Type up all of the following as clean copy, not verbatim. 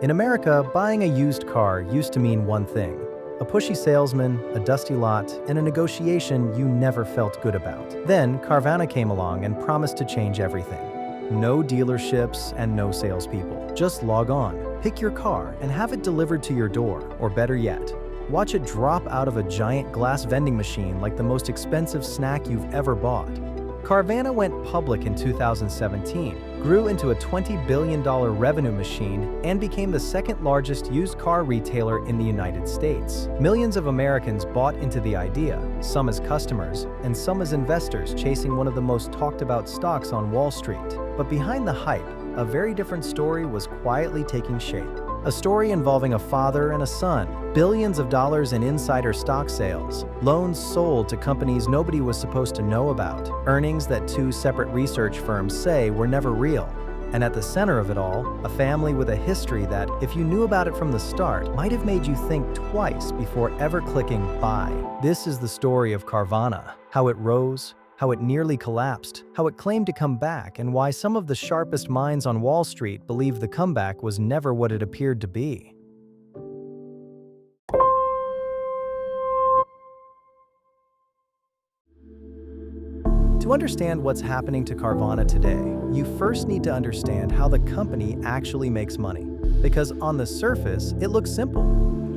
In America, buying a used car used to mean one thing: a pushy salesman, a dusty lot, and a negotiation you never felt good about. Then, Carvana came along and promised to change everything. No dealerships and no salespeople. Just log on, pick your car, and have it delivered to your door, or better yet, watch it drop out of a giant glass vending machine like the most expensive snack you've ever bought. Carvana went public in 2017, grew into a $20 billion revenue machine, and became the second largest used car retailer in the United States. Millions of Americans bought into the idea, some as customers, and some as investors chasing one of the most talked about stocks on Wall Street. But behind the hype, a very different story was quietly taking shape. A story involving a father and a son, billions of dollars in insider stock sales, loans sold to companies nobody was supposed to know about, earnings that two separate research firms say were never real. And at the center of it all, a family with a history that, if you knew about it from the start, might have made you think twice before ever clicking buy. This is the story of Carvana, how it rose, how it nearly collapsed, how it claimed to come back, and why some of the sharpest minds on Wall Street believed the comeback was never what it appeared to be. To understand what's happening to Carvana today, you first need to understand how the company actually makes money. Because on the surface, it looks simple.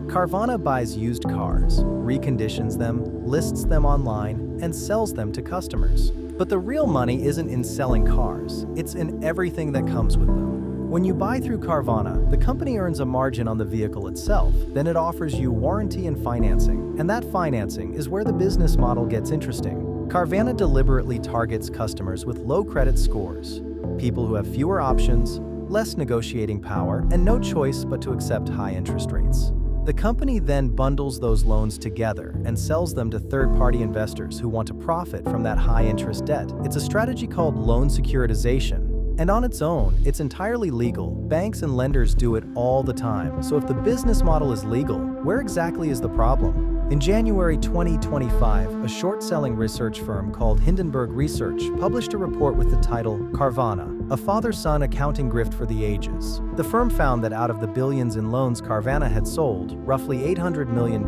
Carvana buys used cars, reconditions them, lists them online, and sells them to customers. But the real money isn't in selling cars, it's in everything that comes with them. When you buy through Carvana, the company earns a margin on the vehicle itself, then it offers you warranty and financing, and that financing is where the business model gets interesting. Carvana deliberately targets customers with low credit scores, people who have fewer options, less negotiating power, and no choice but to accept high interest rates. The company then bundles those loans together and sells them to third-party investors who want to profit from that high-interest debt. It's a strategy called loan securitization, and on its own, it's entirely legal. Banks and lenders do it all the time. So if the business model is legal, where exactly is the problem? In January 2025, a short-selling research firm called Hindenburg Research published a report with the title Carvana, a father-son accounting grift for the ages. The firm found that out of the billions in loans Carvana had sold, roughly $800 million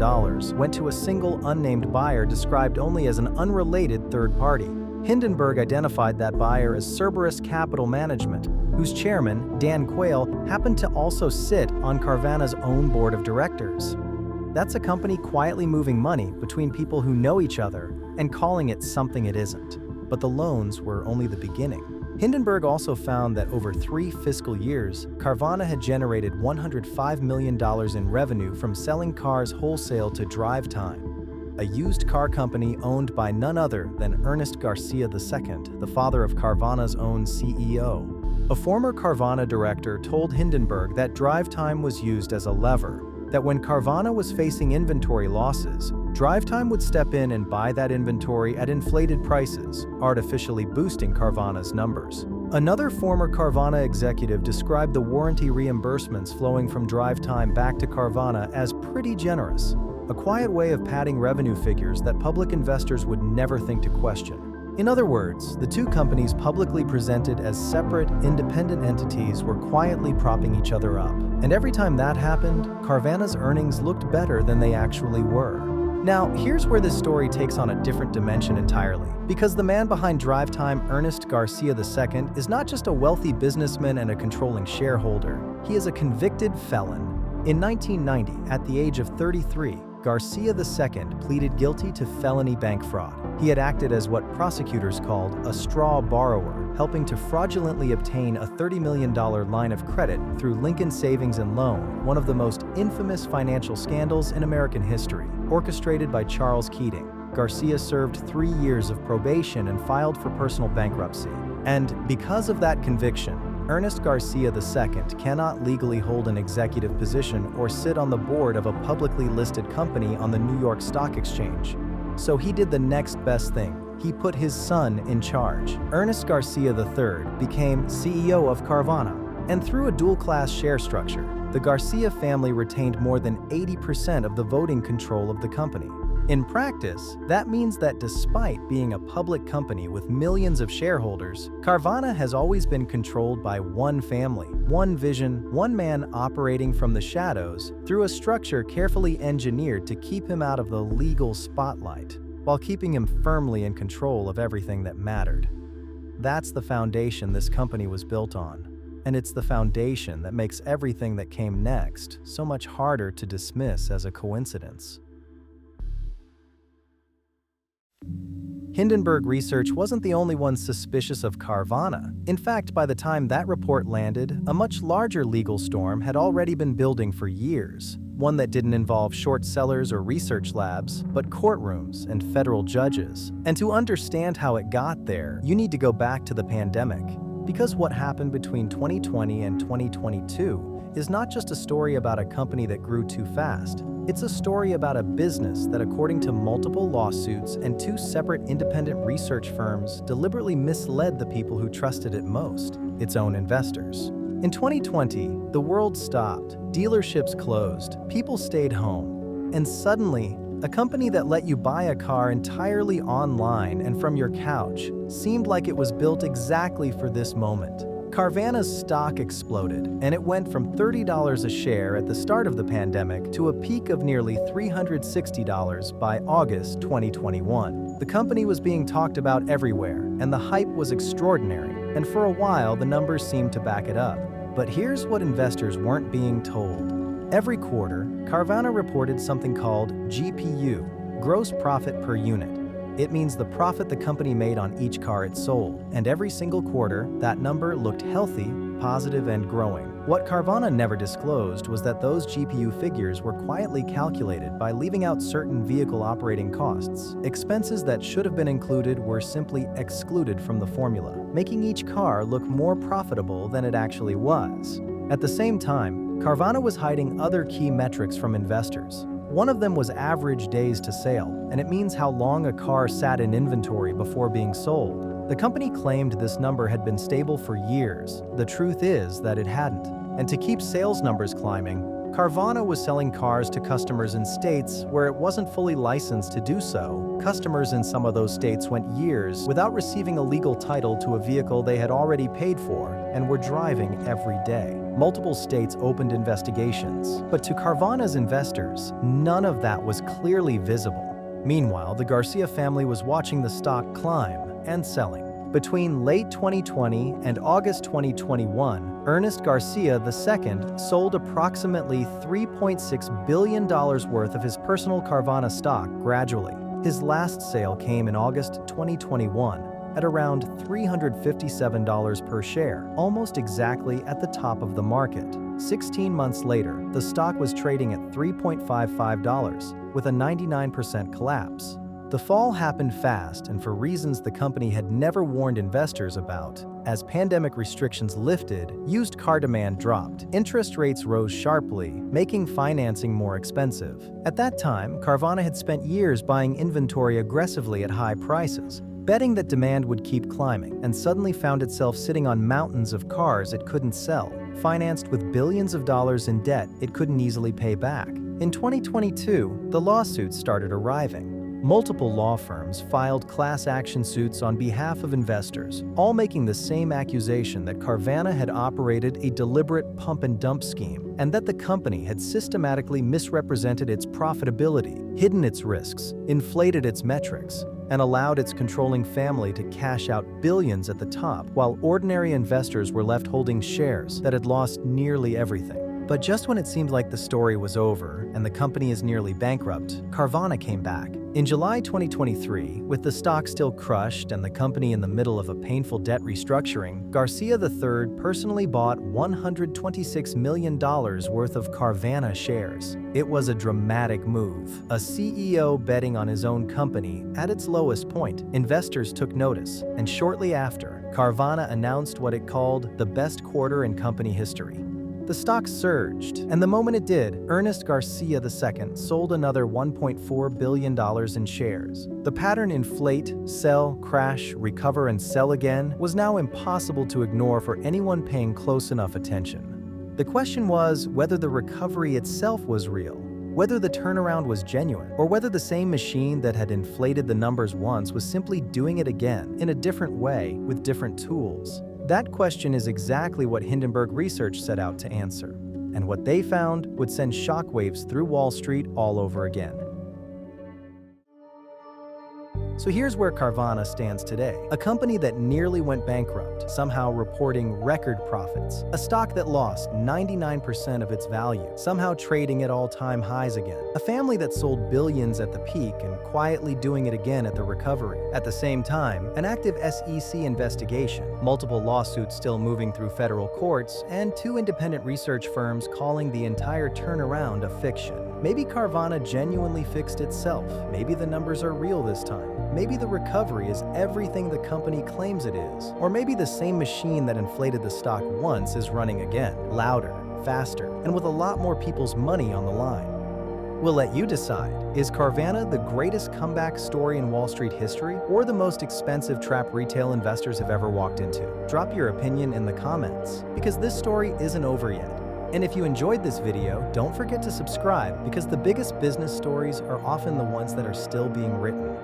went to a single unnamed buyer described only as an unrelated third party. Hindenburg identified that buyer as Cerberus Capital Management, whose chairman, Dan Quayle, happened to also sit on Carvana's own board of directors. That's a company quietly moving money between people who know each other and calling it something it isn't. But the loans were only the beginning. Hindenburg also found that over 3 fiscal years, Carvana had generated $105 million in revenue from selling cars wholesale to DriveTime, a used car company owned by none other than Ernest Garcia II, the father of Carvana's own CEO. A former Carvana director told Hindenburg that DriveTime was used as a lever, that when Carvana was facing inventory losses, DriveTime would step in and buy that inventory at inflated prices, artificially boosting Carvana's numbers. Another former Carvana executive described the warranty reimbursements flowing from DriveTime back to Carvana as pretty generous, a quiet way of padding revenue figures that public investors would never think to question. In other words, the two companies publicly presented as separate, independent entities were quietly propping each other up. And every time that happened, Carvana's earnings looked better than they actually were. Now, here's where this story takes on a different dimension entirely. Because the man behind DriveTime, Ernest Garcia II, is not just a wealthy businessman and a controlling shareholder, he is a convicted felon. In 1990, at the age of 33, Garcia II pleaded guilty to felony bank fraud. He had acted as what prosecutors called a straw borrower, helping to fraudulently obtain a $30 million line of credit through Lincoln Savings and Loan, one of the most infamous financial scandals in American history. Orchestrated by Charles Keating, Garcia served 3 years of probation and filed for personal bankruptcy. And because of that conviction, Ernest Garcia II cannot legally hold an executive position or sit on the board of a publicly listed company on the New York Stock Exchange. So he did the next best thing. He put his son in charge. Ernest Garcia III became CEO of Carvana, and through a dual-class share structure, the Garcia family retained more than 80% of the voting control of the company. In practice, that means that despite being a public company with millions of shareholders, Carvana has always been controlled by one family, one vision, one man operating from the shadows through a structure carefully engineered to keep him out of the legal spotlight, while keeping him firmly in control of everything that mattered. That's the foundation this company was built on, and it's the foundation that makes everything that came next so much harder to dismiss as a coincidence. Hindenburg Research wasn't the only one suspicious of Carvana. In fact, by the time that report landed, a much larger legal storm had already been building for years. One that didn't involve short sellers or research labs, but courtrooms and federal judges. And to understand how it got there, you need to go back to the pandemic. Because what happened between 2020 and 2022 is not just a story about a company that grew too fast. It's a story about a business that, according to multiple lawsuits and two separate independent research firms, deliberately misled the people who trusted it most, its own investors. In 2020, the world stopped, dealerships closed, people stayed home, and suddenly, a company that let you buy a car entirely online and from your couch seemed like it was built exactly for this moment. Carvana's stock exploded, and it went from $30 a share at the start of the pandemic to a peak of nearly $360 by August 2021. The company was being talked about everywhere, and the hype was extraordinary, and for a while the numbers seemed to back it up. But here's what investors weren't being told. Every quarter, Carvana reported something called GPU, gross profit per unit. It means the profit the company made on each car it sold, and every single quarter, that number looked healthy, positive, and growing. What Carvana never disclosed was that those GPU figures were quietly calculated by leaving out certain vehicle operating costs. Expenses that should have been included were simply excluded from the formula, making each car look more profitable than it actually was. At the same time, Carvana was hiding other key metrics from investors. One of them was average days to sale, and it means how long a car sat in inventory before being sold. The company claimed this number had been stable for years. The truth is that it hadn't. And to keep sales numbers climbing, Carvana was selling cars to customers in states where it wasn't fully licensed to do so. Customers in some of those states went years without receiving a legal title to a vehicle they had already paid for and were driving every day. Multiple states opened investigations, but to Carvana's investors, none of that was clearly visible. Meanwhile, the Garcia family was watching the stock climb and selling. Between late 2020 and August 2021, Ernest Garcia II sold approximately $3.6 billion worth of his personal Carvana stock gradually. His last sale came in August 2021 at around $357 per share, almost exactly at the top of the market. 16 months later, the stock was trading at $3.55 with a 99% collapse. The fall happened fast and for reasons the company had never warned investors about. As pandemic restrictions lifted, used car demand dropped. Interest rates rose sharply, making financing more expensive. At that time, Carvana had spent years buying inventory aggressively at high prices, betting that demand would keep climbing, and suddenly found itself sitting on mountains of cars it couldn't sell, financed with billions of dollars in debt it couldn't easily pay back. In 2022, the lawsuits started arriving. Multiple law firms filed class action suits on behalf of investors, all making the same accusation that Carvana had operated a deliberate pump-and-dump scheme, and that the company had systematically misrepresented its profitability, hidden its risks, inflated its metrics, and allowed its controlling family to cash out billions at the top, while ordinary investors were left holding shares that had lost nearly everything. But just when it seemed like the story was over and the company is nearly bankrupt, Carvana came back. In July 2023, with the stock still crushed and the company in the middle of a painful debt restructuring, Garcia III personally bought $126 million worth of Carvana shares. It was a dramatic move, a CEO betting on his own company at its lowest point. Investors took notice, and shortly after, Carvana announced what it called the best quarter in company history. The stock surged, and the moment it did, Ernest Garcia II sold another $1.4 billion in shares. The pattern inflate, sell, crash, recover, and sell again was now impossible to ignore for anyone paying close enough attention. The question was whether the recovery itself was real, whether the turnaround was genuine, or whether the same machine that had inflated the numbers once was simply doing it again in a different way with different tools. That question is exactly what Hindenburg Research set out to answer, and what they found would send shockwaves through Wall Street all over again. So here's where Carvana stands today. A company that nearly went bankrupt, somehow reporting record profits. A stock that lost 99% of its value, somehow trading at all-time highs again. A family that sold billions at the peak and quietly doing it again at the recovery. At the same time, an active SEC investigation, multiple lawsuits still moving through federal courts, and 2 independent research firms calling the entire turnaround a fiction. Maybe Carvana genuinely fixed itself. Maybe the numbers are real this time. Maybe the recovery is everything the company claims it is. Or maybe the same machine that inflated the stock once is running again, louder, faster, and with a lot more people's money on the line. We'll let you decide. Is Carvana the greatest comeback story in Wall Street history, or the most expensive trap retail investors have ever walked into? Drop your opinion in the comments, because this story isn't over yet. And if you enjoyed this video, don't forget to subscribe, because the biggest business stories are often the ones that are still being written.